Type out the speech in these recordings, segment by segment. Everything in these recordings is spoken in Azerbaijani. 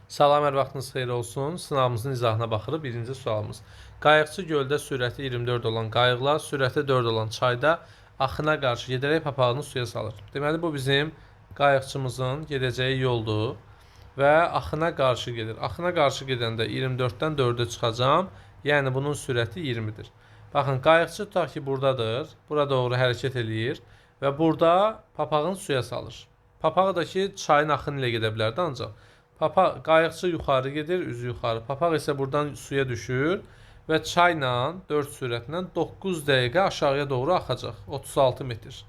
Salam, hər vaxtınız xeyir olsun. Sınavımızın izahına baxırıq. Birinci sualımız. Qayıqçı göldə sürəti 24 olan qayıqlar sürəti 4 olan çayda axına qarşı gedərək papağını suya salır. Deməli, bu bizim qayıqçımızın gedəcəyi yoldur və axına qarşı gedir. Axına qarşı gedəndə 24-dən 4-ə çıxacam. Yəni, bunun sürəti 20-dir. Baxın, qayıqçı tutaq ki, buradadır. Bura doğru hərəkət eləyir və burada papağını suya salır. Papağı da ki, çayın axını ilə gedə bilərdi ancaq. Qayıqçı yuxarı gedir, üzü yuxarı. Papaq isə buradan suya düşür və çayla 4 sürətlə 9 dəqiqə aşağıya doğru axacaq. 36 metr.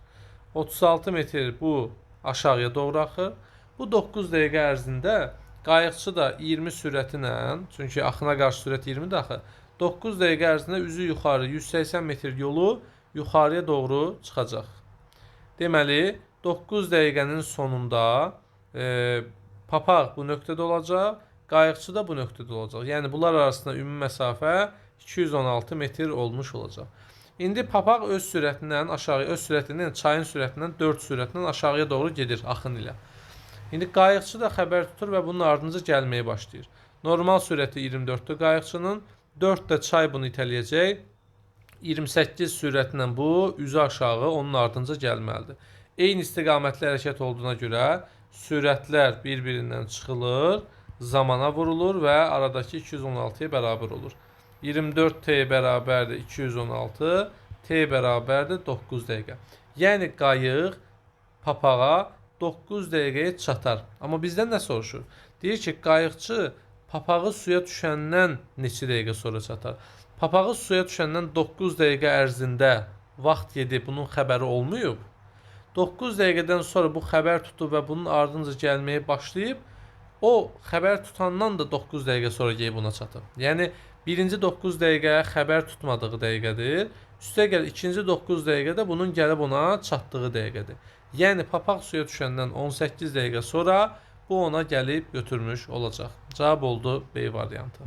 36 metr bu aşağıya doğru axır. Bu 9 dəqiqə ərzində qayıqçı da 20 sürəti ilə, çünki axına qarşı sürət 20-dir axı, 9 dəqiqə ərzində üzü yuxarı 180 metr yolu yuxarıya doğru çıxacaq. Deməli, 9 dəqiqənin sonunda papaq bu nöqtədə olacaq, qayıqçı da bu nöqtədə olacaq. Yəni, bunlar arasında ümumi məsafə 216 metr olmuş olacaq. İndi papaq öz sürətindən aşağı, öz sürətindən, çayın sürətindən 4 sürətindən aşağıya doğru gedir axın ilə. İndi qayıqçı da xəbər tutur və bunun ardınca gəlməyə başlayır. Normal sürəti 24-dür qayıqçının, 4 də çay bunu itələyəcək. 28 sürətlə bu üzü aşağı onun ardınca gəlməlidir. Eyni istiqamətli hərəkət olduğuna görə sürətlər bir-birindən çıxılır, zamana vurulur və aradakı 216-ya bərabər olur. 24T bərabərdir 216, T bərabərdir 9 dəqiqə. Yəni, qayıq papağa 9 dəqiqəyə çatar. Amma bizdən nə soruşur? Deyir ki, qayıqçı papağı suya düşəndən neçə dəqiqə sonra çatar? Papağı suya düşəndən 9 dəqiqə ərzində vaxt yedi, bunun xəbəri olmayıb. 9 dəqiqədən sonra bu xəbər tutub və bunun ardınca gəlməyə başlayıb, o xəbər tutandan da 9 dəqiqə sonra gəlib buna çatıb. Yəni, birinci 9 dəqiqə xəbər tutmadığı dəqiqədir. Üstə gəl, ikinci 9 dəqiqədə bunun gəlib ona çatdığı dəqiqədir. Yəni, papaq suya düşəndən 18 dəqiqə sonra bu ona gəlib götürmüş olacaq. Cavab oldu B variantı.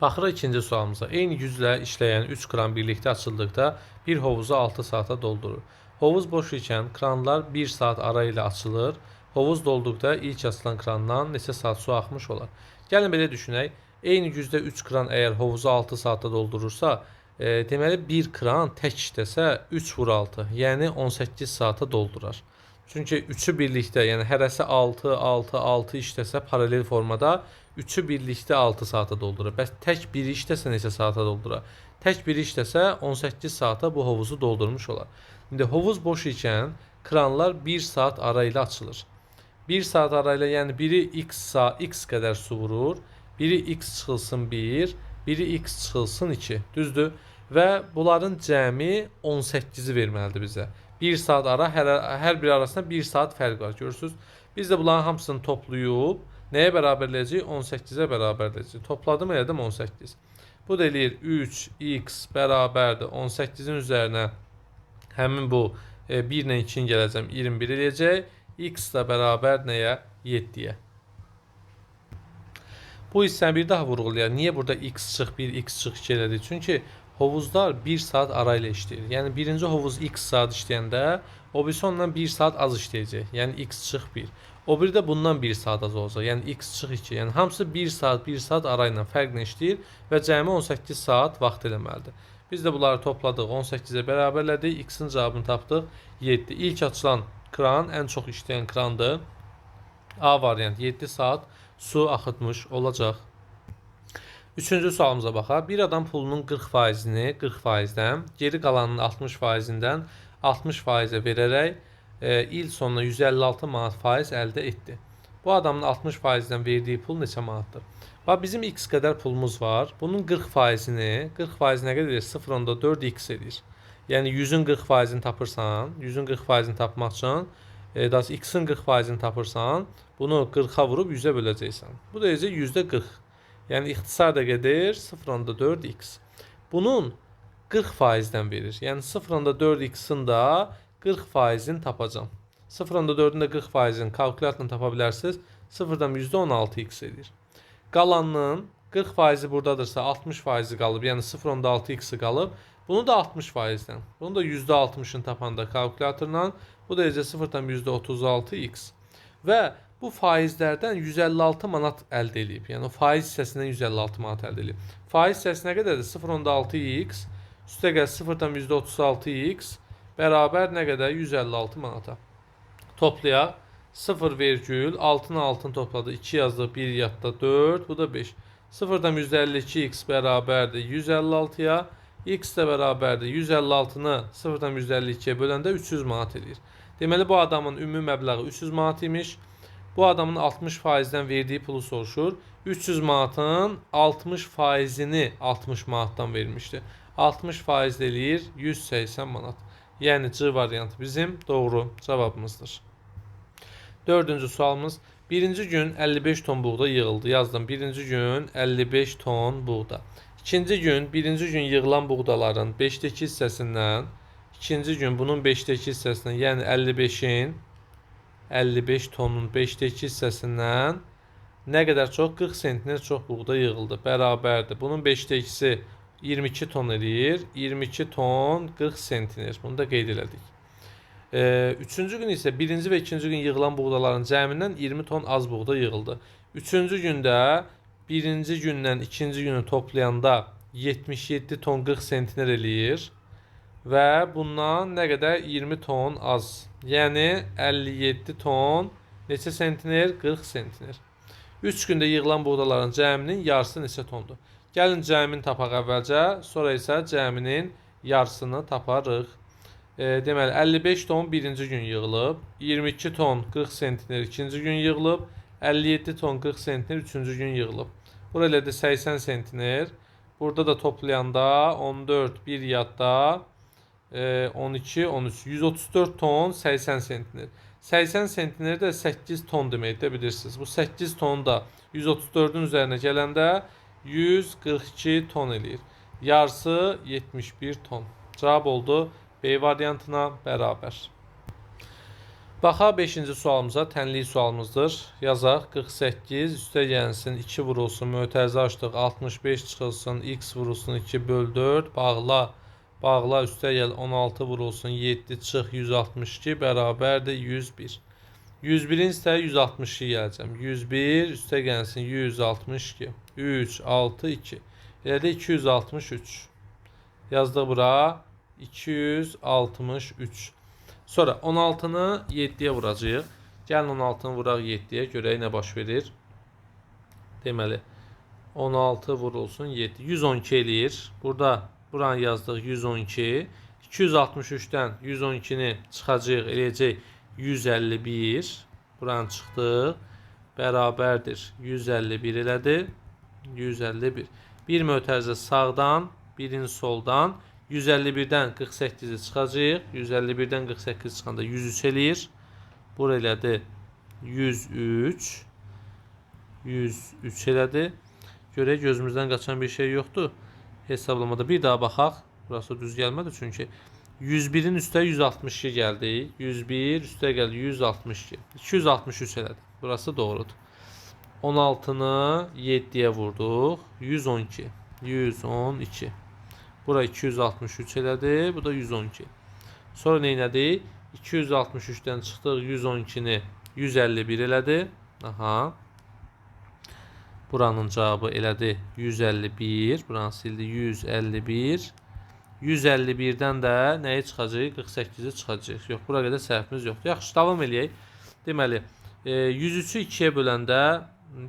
Baxırıq ikinci sualımıza. Eyni güclə işləyən 3 kran birlikdə açıldıqda bir hovuzu 6 saata doldurur. Hovuz boş ikən kranlar 1 saat ara ilə açılır. Hovuz dolduqda ilk açılan krandan neçə saat su axmış olar? Gəlin belə düşünək. Eyni gücdə 3 kran əgər hovuzu 6 saatda doldurursa, deməli bir kran tək işləsə 3 vur 6, yəni 18 saata doldurar. Çünki 3'ü birlikdə, yəni hərəsi 6, 6, 6 işləsə paralel formada 3'ü birlikdə 6 saata doldurur. Bəs tək biri işləsə neçə saata doldurar? Tək biri işləsə 18 saata bu hovuzu doldurmuş olar. İndi hovuz boş ikən kranlar 1 saat ara ilə açılır. 1 saat ara ilə, yəni biri x qədər su vurur, biri x çıxılsın 1, biri x çıxılsın 2, düzdür? Və bunların cəmi 18'i verməlidir bizə. 1 saat ara, hər biri arasında 1 saat fərq var, görürsünüz. Biz də bunların hamısını toplayıb, nəyə bərabərləyəcək? 18'ə bərabərləyəcək. Topladım, elədim 18. Bu da eləyir 3x bərabərdir 18'in üzərinə həmin bu 1 ilə 2'ni gələcəm 21 eləyəcək. X da bərabər nəyə? 7'yə. Bu hissəni bir daha vurğulayaq. Niyə burada x çıx 1, x çıx 2 elədik? Çünki hovuzlar 1 saat ara ilə işləyir. Yəni birinci hovuz x saat işləyəndə o birisi ondan 1 saat az işləyəcək. Yəni x çıx 1. O biri də bundan 1 saat az olacaq. Yəni x çıx 2. Yəni hamısı 1 saat ara ilə fərqlə işləyir və cəmi 18 saat vaxt eləməlidir. Biz də bunları topladıq, 18'ə bərabərlədik, x-in cavabını tapdıq 7. İlk açılan kran ən çox işləyən krandır. A variant 7 saat su axıtmış olacaq. Üçüncü sualımıza baxaq. Bir adam pulunun 40%-ni 40%-dən, geri qalanının 60%-dən 60%-ə verərək il sonuna 156 manat faiz əldə etdi. Bu adamın 60%-dən verdiyi pul neçə manatdır? Bax, bizim x qədər pulumuz var. Bunun 40%-ni, 40% nə qədər edir? 0.4x edir. Yəni 100'ün 40%-ni tapırsan, 100'ün 40%-ni tapmaq üçün x-in 40%-ni tapırsan, bunu 40'a vurub 100'ə böləcəksən. Bu da %40. Yəni ixtisar da gedir 0.4x. Bunun 40%-dən verir. Yəni 0.4x-in da 40%-ni tapacam. 0.4'ün də 40%-ni kalkülyatla tapa bilərsiniz. 0.16x edir. Qalanının 40%-i buradadırsa 60%-i qalıb, yəni 0.6x-i qalıb. Bunu da 60%-dən. Bunu da %60'ını tapanda kalkülatorla bu da 0.36x. Və bu faizlərdən 156 manat əldə edib. Yəni o faiz hissəsindən 156 manat əldə edib. Faiz hissəsi nə qədərdir? 0.6x üstə gəl 0.36x bərabər nə qədər? 156 manata. Toplayaq. 0,6'nın altını topladı. 2 yazdıq. 1 yadda 4. Bu da 5. 0.152x bərabərdir 156'ya. X də bərabərdir 156'nı 0.152'ye böləndə 300 manat edir. Deməli bu adamın ümumi məbləği 300 manat imiş. Bu adamın 60%'dən verdiyi pulu soruşur. 300 manatın 60%'ini 60 manatdan vermişdi. 60% eləyir 180 manat. Yəni C variantı bizim doğru cavabımızdır. Dördüncü sualımız. Birinci gün 55 ton buğda yığıldı. Yazdım. Birinci gün 55 ton buğda. İkinci gün birinci gün yığılan buğdaların 5'teki hissəsindən, ikinci gün bunun 5'teki hissəsindən, yəni 55'in 55 tonun 5'teki hissəsindən nə qədər çox? 40 sentner çox buğda yığıldı. Bərabərdir. Bunun 5'tekisi 22 ton eləyir. 22 ton 40 sentner. Bunu da qeyd elədik. Üçüncü gün isə birinci və ikinci gün yığılan buğdaların cəmindən 20 ton az buğda yığıldı. Üçüncü gündə birinci gündən ikinci günü toplayanda 77 ton 40 sentner eləyir. Və bundan nə qədər? 20 ton az. Yəni 57 ton neçə sentner? 40 sentner. 3 gündə yığılan buğdaların cəminin yarısı neçə tondur? Gəlin cəmini tapaq əvvəlcə, sonra isə cəminin yarısını taparıq. Deməli 55 ton birinci gün yığılıb, 22 ton 40 sentner ikinci gün yığılıb, 57 ton 40 sentner üçüncü gün yığılıb. Buraya da 80 sentner. Burada da toplayanda 14 bir yadda 12 13 134 ton 80 sentner. 80 sentner də 8 ton deməkdir, bilirsiniz. Bu 8 ton da 134'ün üzərinə gələndə 142 ton eləyir. Yarısı 71 ton. Cavab oldu B variantına bərabər. Baxa 5-ci sualımıza, tənlik sualımızdır. Yazaq 48 üstə gəlsin 2 vurulsun, mötərizə açdıq 65 çıxılsın, x vurulsun 2 böl 4, bağla. Bağla üstə gəl 16 vurulsun 7 çıx 162 bərabərdir 101. 101'in üstə 162 gələcəm. 101 üstə gəlsin 162. 3, 6, 2. Elə də 263. Yazdıq bura 263. Sonra 16'nı 7'ye vuracağıq. Gəlin 16'nı vuraq 7'ye, görək nə baş verir. Deməli 16 vurulsun 7. 112 eləyir. Burada buranı yazdıq 112. 263'dən 112'ni çıxacaq, eləyəcək 151. Buranı çıxdıq. Bərabərdir 151 elədi. 151. Bir mötərizə sağdan, birini soldan. 151'dən 48'i çıxacaq. 151'dən 48 çıxanda 103 eləyir. Bura elədi 103. 103 elədi. Görək gözümüzdən qaçan bir şey yoxdur. Hesablamada bir daha baxaq. Burası düz gəlmədi çünki. 101'in üstə 162 gəldi. 101 üstə gəldi 162. 263 elədi. Burası doğrudur. 16'nı 7'ye vurduq. 112. 112. Bura 263 elədi. Bu da 112. Sonra nə elədi? 263'dən çıxdıq 112'ni 151 elədi. Aha. Buranın cavabı elədi 151. Buranı sildi 151. 151'dən də nəyi çıxacaq? 48'i çıxacaq. Yox, bura qədər səhvimiz yoxdur. Yaxşı, davam eləyək. Deməli, 103'ü 2'ye böləndə,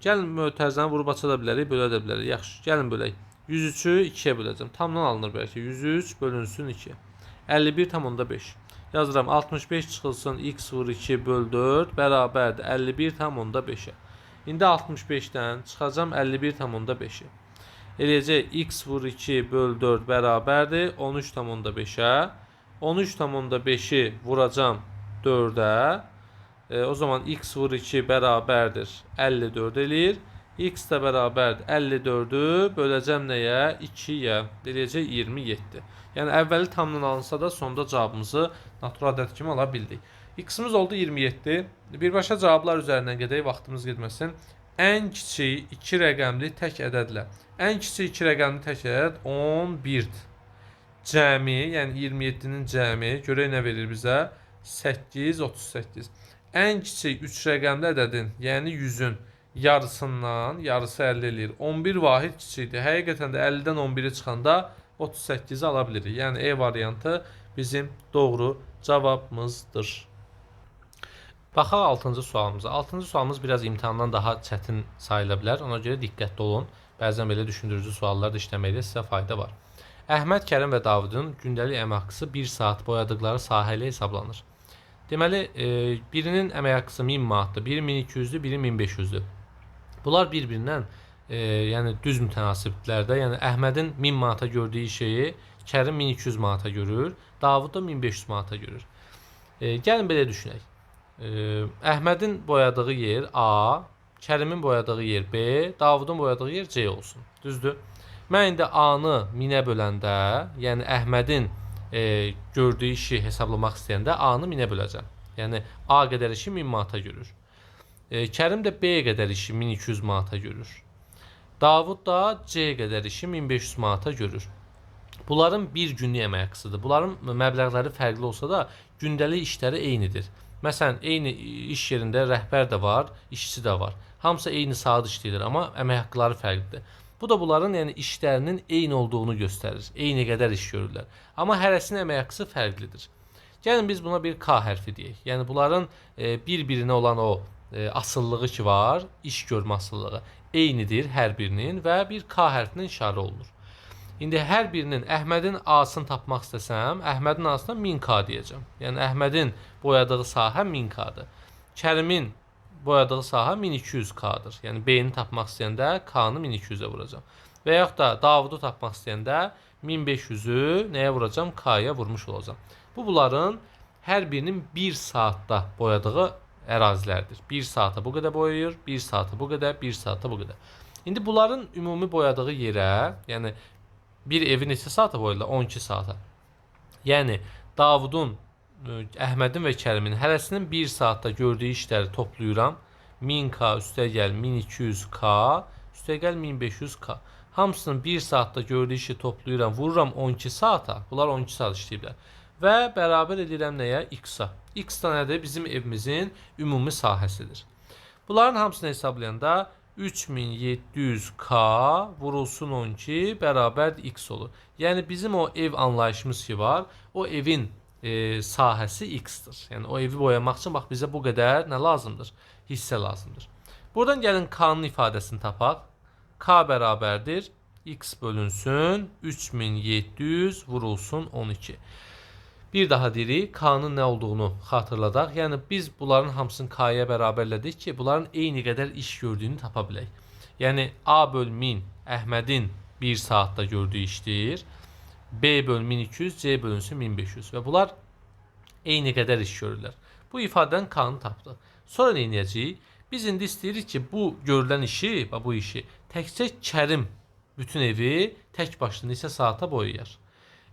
gəlin mötərizəni vurub aça da bilərik, bölə də bilərik. Yaxşı, gəlin bölək. 103'ü 2'ye böləcəm. Tamdan alınır bəlkə. 103 bölünsün 2. 51,5. Yazıram 65 çıxılsın x vur 2 böl 4 bərabərdir 51,5'e. İndi 65'dən çıxacam 51,5'e. Eləyəcək x vur 2 böl 4 bərabərdir 13,5'e. 13,5'i vuracam 4'e. O zaman x vur 2 bərabərdir 54 eləyir. X də bərabərdir 54'ü böləcəm nəyə? 2'yə. Eləyəcək 27. Yəni əvvəli tamdan alınsa da sonda cavabımızı natural ədəd kimi ala bildik. X'imiz oldu 27. Birbaşa cavablar üzərindən gedək, vaxtımız getməsin. Ən kiçik 2 rəqəmli tək ədədlə. Ən kiçik 2 rəqəmli tək ədəd 11'dir. Cəmi, yəni 27'nin cəmi, görək nə verir bizə? 8, 38. Ən kiçik 3 rəqəmli ədədin, yəni 100-ün yarısından yarısı əldə eləyir. 11 vahid kiçikdir. Həqiqətən də 50-dən 11-i çıxanda 38-i ala bilirik. Yəni E variantı bizim doğru cavabımızdır. Baxaq 6-cı sualımıza. 6-cı sualımız biraz imtahandan daha çətin sayıla bilər. Ona görə diqqətli olun. Bəzən belə düşündürücü suallar da işləməkdə sizə fayda var. Əhməd, Kərim və Davudun gündəlik əmək haqqısı 1 saat boyadıqları sahə ilə hesablanır. Deməli, birinin əmək haqqısı 1000 manatdır, biri 1200-dür, biri 1500-dür. Bunlar bir-birindən yəni düz mütənasiblərdə. Yəni Əhmədin 1000 manata gördüyü şeyi Kərim 1200 manata görür, Davud da 1500 manata görür. Gəlin belə düşünək. Əhmədin boyadığı yer A, Kərimin boyadığı yer B, Davudun boyadığı yer C olsun. Düzdür? Mən indi A-nı 1000-ə böləndə, yəni Əhmədin gördüyü işi hesablamaq istəyəndə A-nı 1000-ə böləcəm. Yəni A qədər işi 1000 manata görür. Kərim də B qədər işi 1200 manata görür. Davud da C qədər işi 1500 manata görür. Bunların bir günlük əmək haqqısıdır. Bunların məbləğləri fərqli olsa da gündəlik işləri eynidir. Məsələn, eyni iş yerində rəhbər də var, işçi də var. Hamısı eyni saat işləyir, amma əmək haqqları fərqlidir. Bu da bunların yəni işlərinin eyni olduğunu göstərir. Eyni qədər iş görürlər. Amma hərəsinin əmək haqqısı fərqlidir. Gəlin biz buna bir K hərfi deyək. Yəni bunların bir-birinə olan o asıllığı ki var, iş görmə asıllığı eynidir hər birinin və bir K hərfinə işarə olunur. İndi hər birinin Əhmədin A-sını tapmaq istəsəm, Əhmədin A-sına 1000K deyəcəm. Yəni Əhmədin boyadığı sahə 1000K-dır. Kərimin boyadığı sahə 1200K-dır. Yəni B-ni tapmaq istəyəndə K-nı 1200-ə vuracam. Və yaxud da Davudu tapmaq istəyəndə 1500-ü nəyə vuracam? K-ya vurmuş olacam. Bunların hər birinin 1 saatda boyadığı ərazilərdir. 1 saata bu qədər boyayır, 1 saata bu qədər, 1 saata bu qədər. İndi bunların ümumi boyadığı yerə, yəni bir evi neçə saata boyayırlar? 12 saata. Yəni Davudun, Əhmədin və Kərimin hərəsinin 1 saatda gördüyü işləri toplayıram. 1000K üstəgəl 1200K üstəgəl 1500K. Hamısının 1 saatda gördüyü işi toplayıram, vururam 12 saata. Bunlar 12 saat işləyiblər. Və bərabər edirəm nəyə? X-a. X da nədir? Bizim evimizin ümumi sahəsidir. Bunların hamısını hesablayanda 3700K vurulsun 12 bərabərdir X olur. Yəni bizim o ev anlayışımız ki var, o evin sahəsi X-dir. Yəni o evi boyamaq üçün bax bizə bu qədər nə lazımdır? Hissə lazımdır. Buradan gəlin K-nın ifadəsini tapaq. K bərabərdir X bölünsün 3700 vurulsun 12. Bir daha deyirik, K-nın nə olduğunu xatırladaq. Yəni biz bunların hamısını K-ya bərabərlədik ki, bunların eyni qədər iş gördüyünü tapa bilək. Yəni A böl 1000 Əhmədin 1 saatda gördüyü işdir. B böl 1200, C bölünsün 1500 və bunlar eyni qədər iş görürlər. Bu ifadədən K-nı tapdıq. Sonra nə edəcəyik? Biz indi istəyirik ki, bu görülən işi, bu işi təkcə Kərim bütün evi tək başına neçə saata boyayar.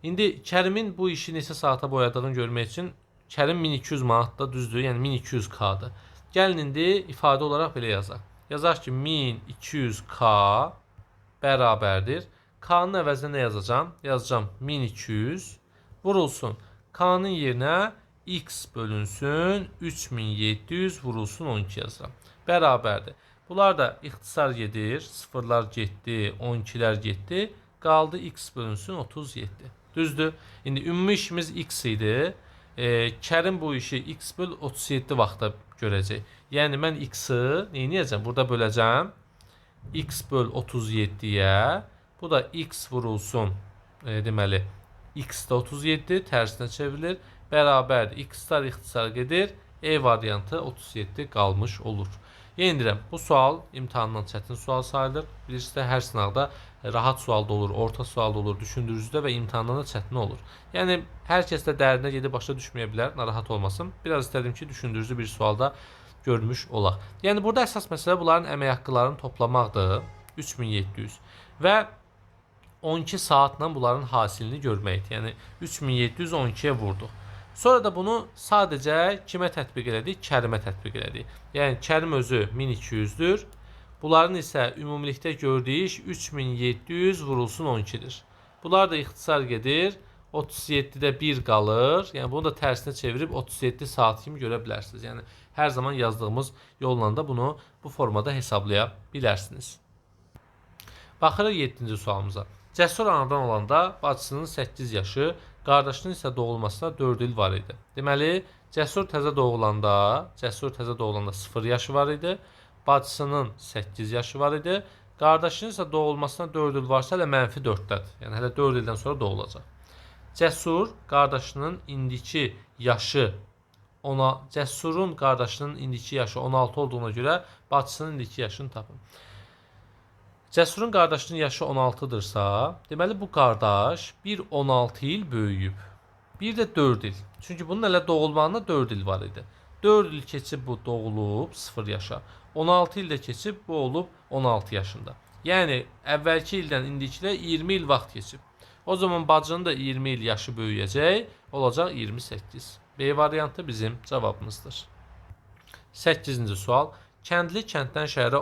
İndi Kərimin bu işi neçə saata boyadığını görmək üçün Kərim 1200 manatda düzdür, yəni 1200K-dır. Gəlin indi ifadə olaraq belə yazaq. Yazaq ki 1200K bərabərdir. K-nın əvəzinə nə yazacağam? Yazacağam 1200 vurulsun. K-nın yerinə X bölünsün 3700 vurulsun 12 yazıram. Bərabərdir. Bunlar da ixtisar gedir. Sıfırlar getdi, 12'lər getdi. Qaldı X bölünsün 37. Düzdür. İndi ümumi işimiz X idi. Kərim bu işi X böl 37 vaxtda görəcək. Yəni mən X-ı neyniyəcəm? Burada böləcəm. X böl 37-yə. Bu da X vurulsun. Deməli X da 37 tərsinə çevrilir. Bərabərdir. X-lar ixtisar gedir. E variantı 37 qalmış olur. Yenə deyirəm, bu sual imtahandan çətin sual sayılır. Bilirsiniz də hər sınavda rahat sual da olur, orta sual da olur, düşündürücüdə və imtahandan da çətin olur. Yəni hər kəs də dərinə gedib başa düşməyə bilər, narahat olmasın. Biraz istədim ki, düşündürücü bir sualda görmüş olaq. Yəni burada əsas məsələ bunların əmək haqqılarını toplamaqdır. 3700 və 12 saatla bunların hasilini görməkdir. Yəni 3700 12-yə vurduq. Sonra da bunu sadəcə kimə tətbiq elədik? Kərimə tətbiq elədik. Yəni Kərim özü 1200-dür. Bunların isə ümumilikdə gördüyü iş 3700 vurulsun 12-dir. Bunlar da ixtisar gedir. 37-də 1 qalır. Yəni bunu da tərsinə çevirib 37 saat kimi görə bilərsiniz. Yəni Hər zaman yazdığımız yolla da bunu bu formada hesablaya bilərsiniz. Baxırıq 7-ci sualımıza. Cəsur anadan olanda bacısının 8 yaşı, qardaşının isə doğulmasına 4 il var idi. Deməli, Cəsur təzə doğulanda 0 yaşı var idi. Bacısının 8 yaşı var idi. Qardaşının isə doğulmasına 4 il varsa hələ -4-dədir. Yəni hələ 4 ildən sonra doğulacaq. Cəsurun qardaşının indiki yaşı 16 olduğuna görə bacısının indiki yaşını tapın. Cəsurun qardaşının yaşı 16-dırsa, deməli bu qardaş bir 16 il böyüyüb. Bir də 4 il. Çünki bunun elə doğulmağına 4 il var idi. 4 il keçib bu doğulub 0 yaşa. 16 il də keçib bu olub 16 yaşında. Yəni əvvəlki ildən indikilə 20 il vaxt keçib. O zaman bacının da 20 il yaşı böyüyəcək, olacaq 28. B variantı bizim cavabımızdır. 8-ci sual. Kəndli kənddən şəhərə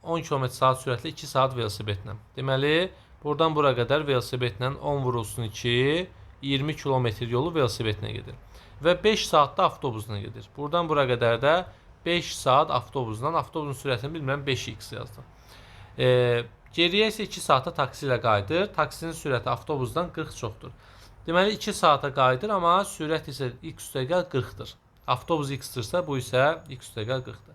10 km/saat sürətlə 2 saat velosipedlə. Deməli, buradan bura qədər velosipedlə 10 vurulsun 2, 20 km yolu velosipedlə gedir. Və 5 saatda avtobusla gedir. Buradan bura qədər də 5 saat avtobusla, avtobusun sürətini bilmirəm 5x yazdım. Geriyə isə 2 saata taksi ilə qayıdır. Taksinin sürəti avtobusdan 40 çoxdur. Deməli 2 saata qayıdır, amma sürət isə x-40-dır. Avtobus x-dırsa, bu isə x-40-dır.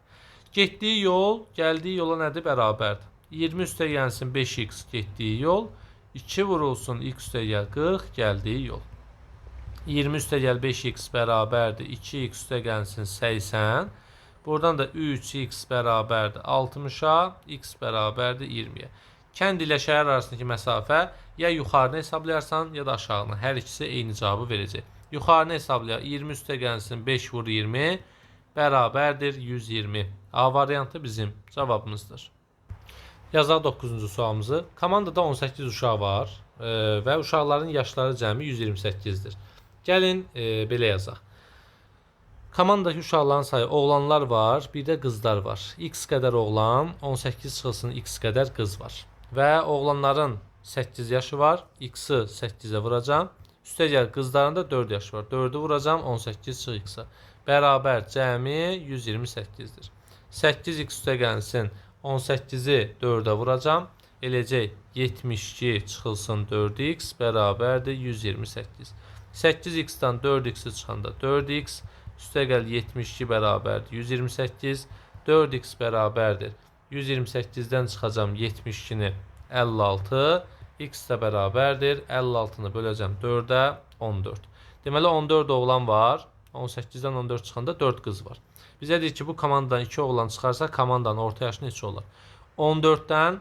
Getdiyi yol, gəldiyi yola nədir? Bərabərdir. 20 + 5x getdiyi yol, 2 vurulsun x-40 gəldiyi yol. 20 + 5x bərabərdir 2x + 80. Buradan da 3x bərabərdir 60-a, x bərabərdir 20-yə. Kənd ilə şəhər arasındakı məsafə ya yuxarını hesablayarsan, ya da aşağını. Hər ikisi eyni cavabı verəcək. Yuxarını hesablayaq. 20 + 5 vur 20 bərabərdir 120. A variantı bizim cavabımızdır. Yazaq 9-cu sualımızı. Komandada 18 uşaq var və uşaqların yaşları cəmi 128-dir. Gəlin belə yazaq. Komandadakı uşaqların sayı oğlanlar var, bir də qızlar var. X qədər oğlan, 18 çıxılsın x qədər qız var. Və oğlanların 8 yaşı var, x-i 8-ə vuracam. Üstəgəl qızların da 4 yaşı var. 4-ü vuracam, 18 çıx x-a. Bərabər cəmi 128-dir. 8x üstəgəlsin, 18-i 4-ə vuracam. Eləcək 72 çıxılsın 4x bərabərdir 128. 8x-dan 4x-i çıxanda 4x, üstəgəl 72 bərabərdir 128. 4x bərabərdir 128-dən çıxacam 72-ni 56. X də bərabərdir 56-nı böləcəm 4-ə 14. Deməli 14 oğlan var. 18-dən 14 çıxanda 4 qız var. Bizə deyir ki, bu komandadan 2 oğlan çıxarsa, komandanın orta yaşı neçə olar? 14-dən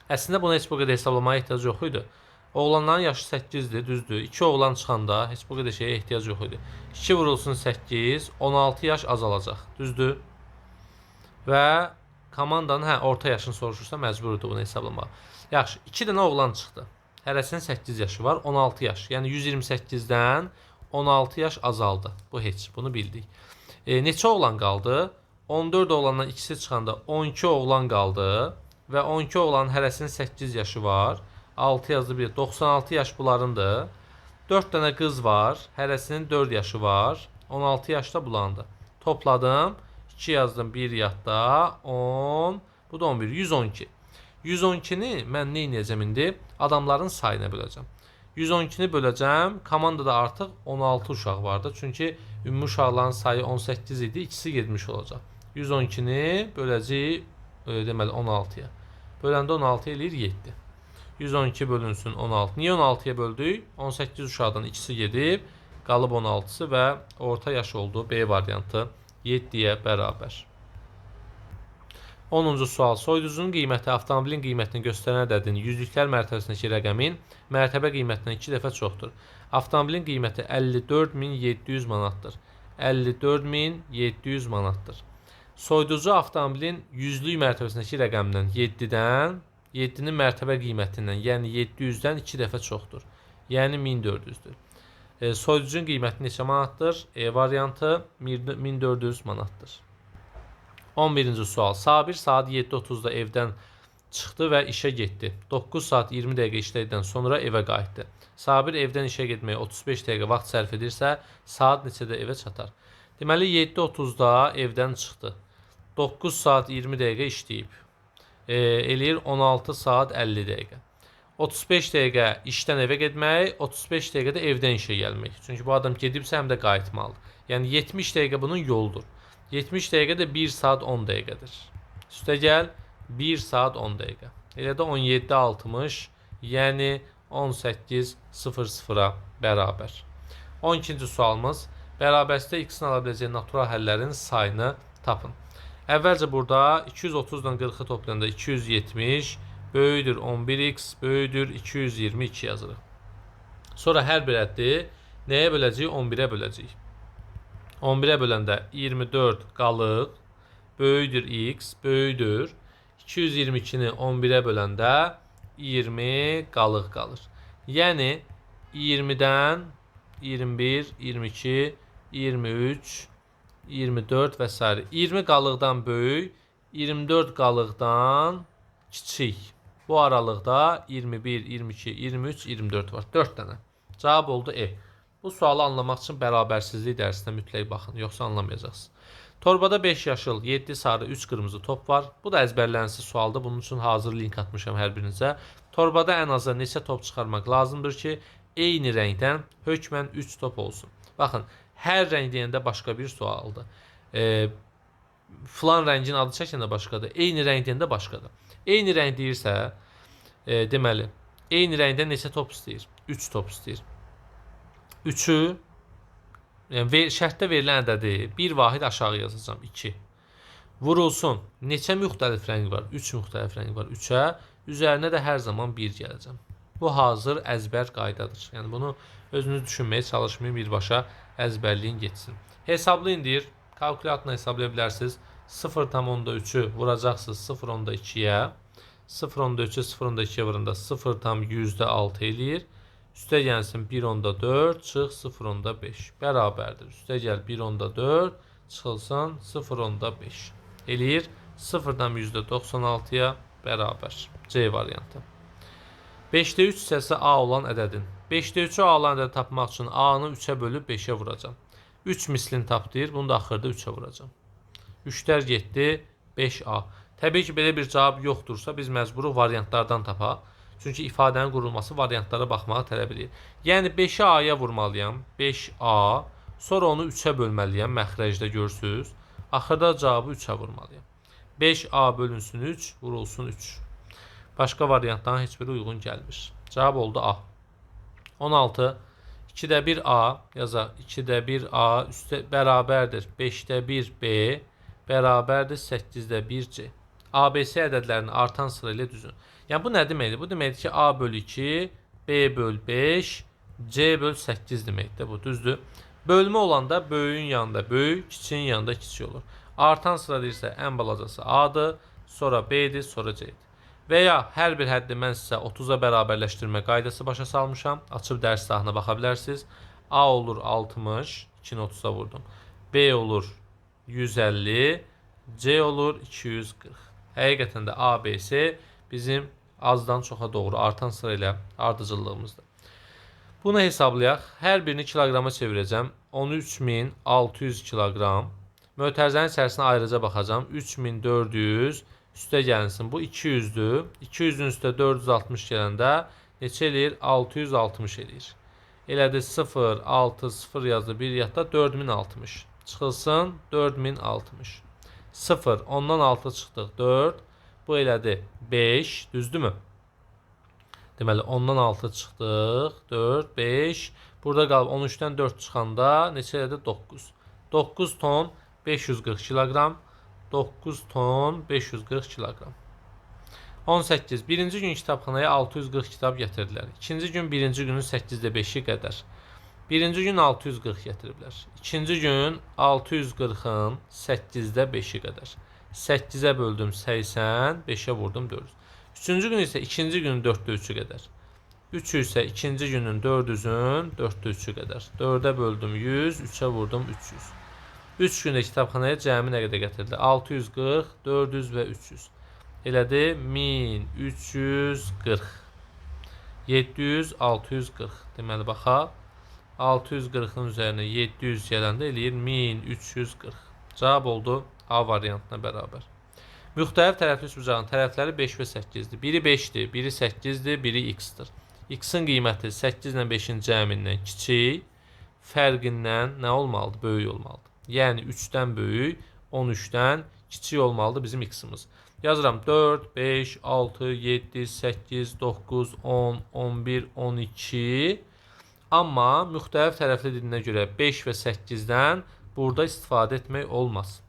əslində buna heç bu qədər hesablamaya ehtiyac yox idi. Oğlanların yaşı 8-dir, düzdür. 2 oğlan çıxanda heç bu qədər şeyə ehtiyac yox idi. 2 vurulsun 8, 16 yaş azalacaq, düzdür. Və komandanın orta yaşını soruşursa məcburdur bunu hesablamağa. Yaxşı, 2 dənə oğlan çıxdı. Hərəsinin 8 yaşı var, 16 yaş. Yəni 128-dən 16 yaş azaldı. Bu heç, bunu bildik. Neçə oğlan qaldı? 14 oğlandan ikisi çıxanda 12 oğlan qaldı. Və 12 oğlanın hərəsinin 8 yaşı var. 6 yazdı bir, 96 yaş bunlarındır. 4 dənə qız var, hərəsinin 4 yaşı var. 16 yaşda bulandı. Topladım, 2 yazdım, 1 yadda, 10, bu da 11, 112. 112-ni mən nə edəcəm indi? Adamların sayına böləcəm. 112-ni böləcəm, komandada artıq 16 uşaq vardı. Çünki ümumi uşaqların sayı 18 idi, ikisi getmiş olacaq. 112-ni böləcəyik, deməli 16-ya. Böləndə 16 eləyir 7. 112 bölünsün 16. Niyə 16-ya böldük? 18 uşaqdan ikisi gedib, qalıb 16-sı və orta yaş oldu. B variantı 7-yə bərabər. 10-cu sual. Soyuducunun qiyməti avtomobilin qiymətini göstərən ədədin yüzlüklər mərtəbəsindəki rəqəmin mərtəbə qiymətindən 2 dəfə çoxdur. Avtomobilin qiyməti 54.700 manatdır. 54.700 manatdır. Soyuducu avtomobilin yüzlük mərtəbəsindəki rəqəmdən 7-nin mərtəbə qiymətindən, yəni 700-dən 2 dəfə çoxdur. Yəni 1400-dür. Soyuducunun qiyməti neçə manatdır? E variantı 1400 manatdır. 11-ci sual. Sabir saat 7:30-da evdən çıxdı və işə getdi. 9 saat 20 dəqiqə işlədikdən sonra evə qayıtdı. Sabir evdən işə getməyə 35 dəqiqə vaxt sərf edirsə, saat neçədə evə çatar? Deməli 7:30-da evdən çıxdı. 9 saat 20 dəqiqə işləyib. Eləyir 16 saat 50 dəqiqə. 35 dəqiqə işdən evə getmək, 35 dəqiqə də evdən işə gəlmək. Çünki bu adam gedibsə həm də qayıtmalıdır. Yəni 70 dəqiqə bunun yoludur. 70 dəqiqə də 1 saat 10 dəqiqədir. Üstəgəl 1 saat 10 dəqiqə. Elə də 17:60, yəni 18:00-a bərabər. 12-ci sualımız. Bərabərsizdə x-in ala biləcəyi natural həllərin sayını tapın. Əvvəlcə burada 230-dan 40-ı toplayanda 270 böyüdür 11x böyüdür 222 yazırıq. Sonra hər bir əddi nəyə böləcəyik? 11-ə böləcəyik. 11-ə böləndə 24 qalıq böyüdür x böyüdür 222-ni 11-ə böləndə 20 qalıq qalır. Yəni 20-dən 21, 22, 23, 24 və s. 20 qalıqdan böyük, 24 qalıqdan kiçik. Bu aralıqda 21, 22, 23, 24 var. 4 dənə. Cavab oldu E. Bu sualı anlamaq üçün bərabərsizlik dərsinə mütləq baxın, yoxsa anlamayacaqsınız. Torbada 5 yaşıl, 7 sarı, 3 qırmızı top var. Bu da əzbərlənisi sualdır. Bunun üçün hazır link atmışam hər birinizə. Torbada ən azı neçə top çıxarmaq lazımdır ki, eyni rəngdən hökmən 3 top olsun. Baxın, hər rəng deyəndə başqa bir sualdır. Filan rəngin adı çəkəndə başqadır. Eyni rəng deyəndə başqadır. Eyni rəng deyirsə, deməli, eyni rəngdən neçə top istəyir? 3 top istəyir. 3-ü, yəni şərtdə verilən ədədi bir vahid aşağı yazacağım. 2. Vurulsun. Neçə müxtəlif rəng var? 3 müxtəlif rəng var. 3-ə. Üzərinə də hər zaman 1 gələcəm. Bu hazır əzbər qaydadır. Yəni bunu özünüz düşünməyə çalışmayın, birbaşa əzbərliyin getsin. Hesablayın deyir. Kalkulyatorla hesablaya bilərsiniz. 0,3'ü vuracaqsınız 0,2'yə. 0,3'ü 0,2'yə vuranda 0,6 eləyir. Üstə gəlsin 1,4 çıx 0,5 bərabərdir. Üstə gəl 1,4 çıxılsın 0,5 eləyir. 0,96'ya bərabər. C variantı. 5'də 3 hissəsi A olan ədədin. 5'də 3'ü A olan ədədi tapmaq üçün A-nı 3'ə bölüb 5'ə vuracam. 3 mislini tap deyir. Bunu da axırda 3'ə vuracam. 3'lər getdi 5A. Təbii ki, belə bir cavab yoxdursa biz məcburuq variantlardan tapaq. Çünki ifadənin qurulması variantlara baxmağı tələb edir. Yəni 5'i A-ya vurmalıyam. 5A. Sonra onu 3'ə bölməliyəm. Məxrəcdə görürsünüz. Axırda cavabı 3'ə vurmalıyam. 5A bölünsün 3, vurulsun 3. Başqa variantdan heç biri uyğun gəlmir. Cavab oldu A. 16. 2'də 1 A yazaq. 2'də 1 A üstə bərabərdir. 5'də 1 B bərabərdir. 8'də 1 C. ABC ədədlərini artan sıra ilə düzün. Yəni bu nə deməkdir? Bu deməkdir ki, A bölü 2, B bölü 5, C bölü 8 deməkdir. Bu düzdür. Bölmə olanda böyüyün yanında böyük, kiçiyin yanında kiçik olur. Artan sıra deyirsə ən balacası A'dır, sonra B'dir, sonra C'dir. Və ya hər bir həddi mən sizə 30'a bərabərləşdirmə qaydası başa salmışam. Açıb dərs sahına baxa bilərsiniz. A olur 60, 2'ni 30'a vurdum. B olur 150, C olur 240. Həqiqətən də A, B, C bizim azdan çoxa doğru artan sıra ilə ardıcıllığımızdır. Bunu hesablayaq. Hər birini kiloqrama çevirəcəm. 13.600 kiloqram. Mötərizənin içərisinə ayrıca baxacam. 3400 üstə gəlinsin. Bu 200'dür. 200'ün üstə 460 gələndə neçə eləyir? 660 eləyir. Elədi 0, 6, 0 yazdı. Bir yadda 4060. Çıxılsın 4060. 0, ondan 6 çıxdıq 4. Bu elədi 5, düzdürmü? Deməli 10'dan 6 çıxdıq 4, 5. Burada qalıb 13'dən 4 çıxanda neçə elədi? 9. 9 ton 540 kiloqram. 9 ton 540 kiloqram. 18. Birinci gün kitabxanaya 640 kitab gətirdilər. İkinci gün birinci günün 8'də 5'i qədər. Birinci gün 640 gətiriblər. İkinci gün 640'ın 8'də 5'i qədər. 8'ə böldüm 80, 5'ə vurdum 400. Üçüncü gün isə ikinci günün 4'də 3'ü qədər. 3 isə ikinci günün 400'ün 4'də 3'ü qədər. 4'ə böldüm 100, 3'ə vurdum 300. 3 gündə kitabxanaya cəmi nə qədər gətirdilər? 640, 400 və 300. Elədi 1340. 700, 640. Deməli baxaq. 640-ın üzərinə 700 gələndə eləyir 1340. Cavab oldu A variantına bərabər. Müxtəlif tərəfli üçbucağın tərəfləri 5 və 8-dir. Biri 5-dir, biri 8-dir, biri x-dir. X-in qiyməti 8 ilə 5-in cəmindən kiçik, fərqindən nə olmalıdır? Böyük olmalıdır. Yəni 3-dən böyük, 13-dən kiçik olmalıdır bizim x-imiz. Yazıram 4, 5, 6, 7, 8, 9, 10, 11, 12. Amma müxtəlif tərəfli dilinə görə 5 və 8-dən burada istifadə etmək olmaz.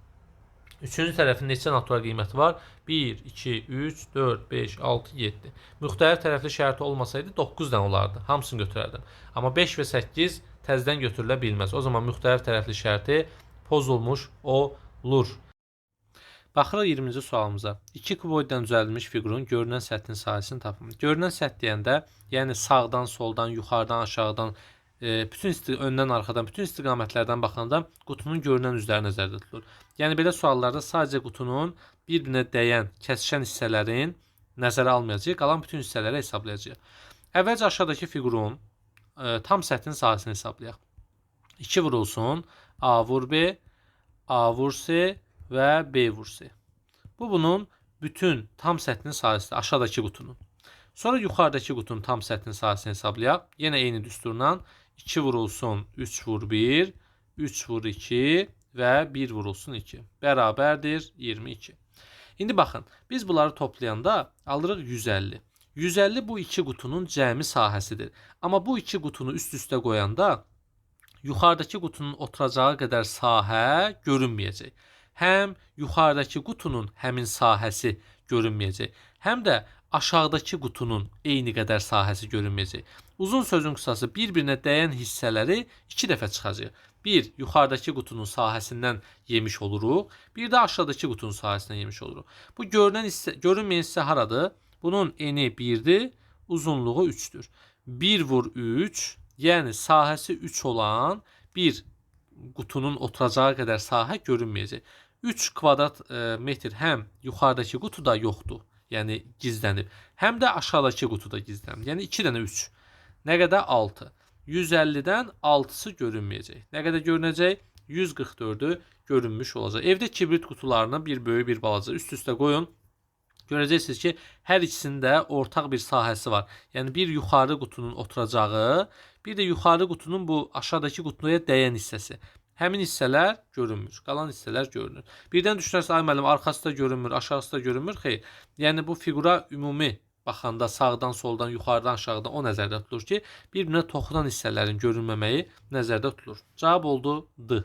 Üçüncü tərəfin neçə natural qiyməti var? 1, 2, 3, 4, 5, 6, 7. Müxtəlif tərəfli şərti olmasaydı 9 dənə olardı. Hamısını götürərdim. Amma 5 və 8 təzədən götürülə bilməz. O zaman müxtəlif tərəfli şərti pozulmuş olur. Baxırıq 20-ci sualımıza. 2 kuboiddən düzəldilmiş fiqurun görünən səthin sahəsini tapın. Görünən səth deyəndə, yəni sağdan, soldan, yuxarıdan, aşağıdan, öndən, arxadan, bütün istiqamətlərdən baxanda qutunun görünən üzləri nəzərdə tutulur. Yəni belə suallarda sadəcə qutunun bir-birinə dəyən, kəsişən hissələrin nəzərə almayacağıq, qalan bütün hissələri hesablayacağıq. Əvvəlcə aşağıdakı fiqurun tam səthin sahəsini hesablayaq. 2 vurulsun, A vur B, A vur C və B vur C. Bu bunun bütün tam səthinin sahəsidir, aşağıdakı qutunun. Sonra yuxarıdakı qutunun tam səthinin sahəsini hesablayaq. Yenə eyni düsturla 2 vurulsun 3 vur 1, 3 vur 2 və 1 vurulsun 2. Bərabərdir 22. İndi baxın, biz bunları toplayanda alırıq 150. 150 bu iki qutunun cəmi sahəsidir. Amma bu iki qutunu üst-üstə qoyanda yuxarıdakı qutunun oturacağı qədər sahə görünməyəcək. Həm yuxarıdakı qutunun həmin sahəsi görünməyəcək, həm də aşağıdakı qutunun eyni qədər sahəsi görünməyəcək. Uzun sözün qısası bir-birinə dəyən hissələri 2 dəfə çıxacaq. Bir, yuxarıdakı qutunun sahəsindən yemiş oluruq, bir də aşağıdakı qutunun sahəsindən yemiş oluruq. Bu görünməyən hissə haradır? Bunun eni 1-dir, uzunluğu 3-dür. 1 vur 3, yəni sahəsi 3 olan bir qutunun oturacağı qədər sahə görünməyəcək. 3 kvadrat metr həm yuxarıdakı qutuda yoxdur, yəni gizlənib, həm də aşağıdakı qutuda gizlənib. Yəni 2 dənə 3. Nə qədər? 6. 150-dən 6-sı görünməyəcək. Nə qədər görünəcək? 144-ü görünmüş olacaq. Evdə kibrit qutularını bir böyük, bir balaca üst-üstə qoyun. Görəcəksiniz ki, hər ikisində ortaq bir sahəsi var. Yəni bir yuxarı qutunun oturacağı, bir də yuxarı qutunun bu aşağıdakı qutuya dəyən hissəsi. Həmin hissələr görünmür, qalan hissələr görünür. Birdən düşünərsə, ay müəllim, arxası da görünmür, aşağısı da görünmür. Xeyr. Yəni bu fiqura ümumi baxanda sağdan, soldan, yuxarıdan, aşağıdan o nəzərdə tutulur ki, bir-birinə toxunan hissələrin görünməməyi nəzərdə tutulur. Cavab oldu D.